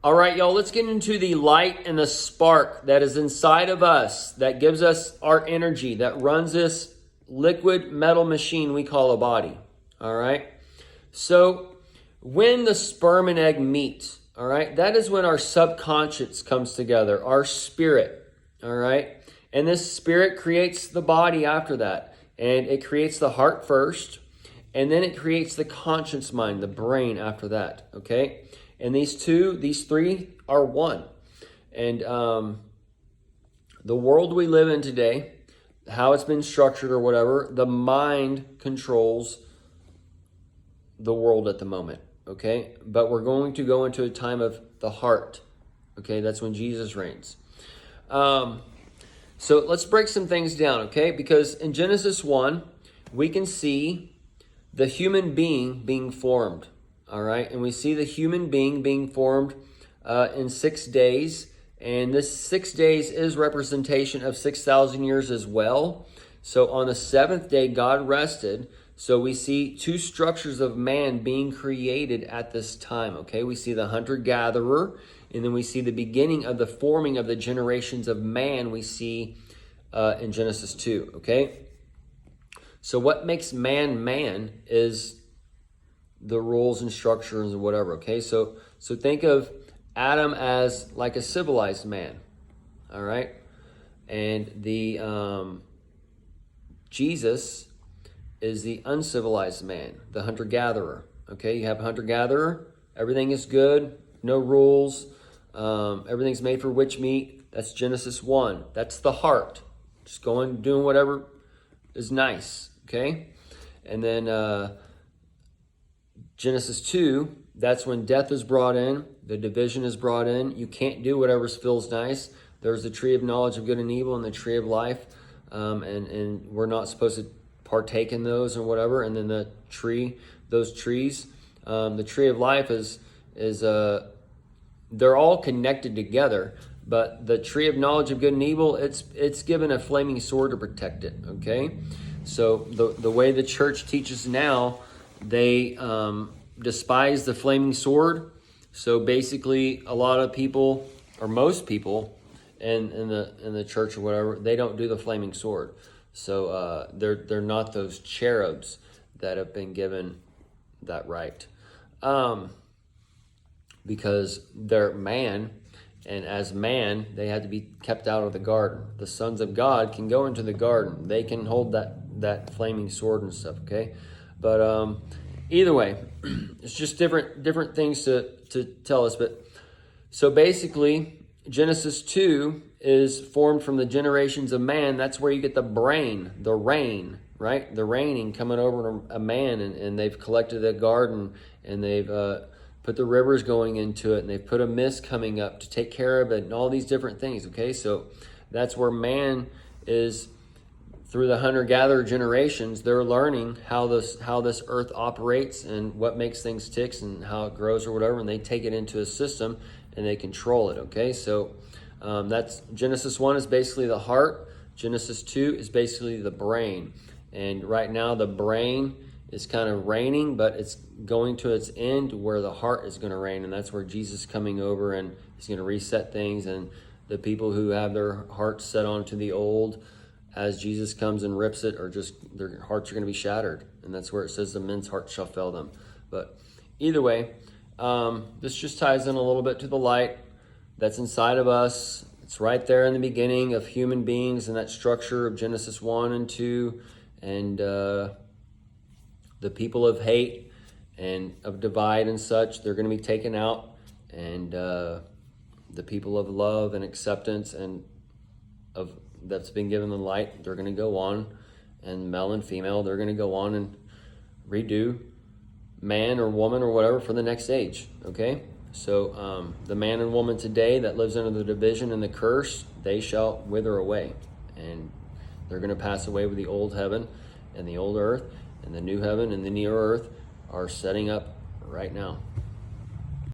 All right, y'all, let's get into the light and the spark that is inside of us, that gives us our energy, that runs this liquid metal machine we call a body. All right. So when the sperm and egg meet, all right, that is when our subconscious comes together, our spirit. All right. And this spirit creates the body after that. And it creates the heart first. And then it creates the conscious mind, the brain after that. Okay. And these three are one. And the world we live in today, how it's been structured or whatever, the mind controls the world at the moment, okay? But we're going to go into a time of the heart, okay? That's when Jesus reigns. So let's break some things down, okay? Because in Genesis 1, we can see the human being formed, all right? And we see the human being formed in 6 days. And this 6 days is representation of 6,000 years as well. So on the seventh day, God rested. So we see two structures of man being created at this time, okay? We see the hunter-gatherer, and then we see the beginning of the forming of the generations of man we see in Genesis 2, okay? So what makes man is the rules and structures and whatever, okay? So think of Adam as like a civilized man, all right? And the Jesus is the uncivilized man, the hunter-gatherer, okay? You have a hunter-gatherer, everything is good, no rules, everything's made for witch meat. That's Genesis 1. That's the heart, just doing whatever is nice, okay? And then Genesis 2, that's when death is brought in, the division is brought in. You can't do whatever feels nice. There's the tree of knowledge of good and evil and the tree of life, and we're not supposed to partake in those or whatever. And then those trees, the tree of life is they're all connected together. But the tree of knowledge of good and evil, it's given a flaming sword to protect it. Okay, so the way the church teaches now, they despise the flaming sword. So basically, a lot of people, or most people, in the church or whatever, they don't do the flaming sword. So they're not those cherubs that have been given that right, because they're man, and as man, they had to be kept out of the garden. The sons of God can go into the garden; they can hold that flaming sword and stuff. Okay, but either way, it's just different things to tell us. But so basically, Genesis 2 is formed from the generations of man. That's where you get the brain, the rain, right? The raining coming over a man, and they've collected a garden, and they've put the rivers going into it, and they've put a mist coming up to take care of it, and all these different things, okay? So that's where man is. Through the hunter-gatherer generations, they're learning how this earth operates and what makes things tick and how it grows or whatever, and they take it into a system and they control it, okay? So that's Genesis 1 is basically the heart. Genesis 2 is basically the brain. And right now the brain is kind of reigning, but it's going to its end where the heart is going to reign, and that's where Jesus is coming over, and he's going to reset things, and the people who have their hearts set onto the old, as Jesus comes and rips it, or just their hearts are going to be shattered. And that's where it says the men's heart shall fail them. But either way, this just ties in a little bit to the light that's inside of us. It's right there in the beginning of human beings and that structure of Genesis 1 and 2. And the people of hate and of divide and such, they're going to be taken out. And the people of love and acceptance and of that's been given the light, they're going to go on, and male and female, they're going to go on and redo man or woman or whatever for the next age, okay? So the man and woman today that lives under the division and the curse, they shall wither away, and they're going to pass away with the old heaven and the old earth, and the new heaven and the new earth are setting up right now.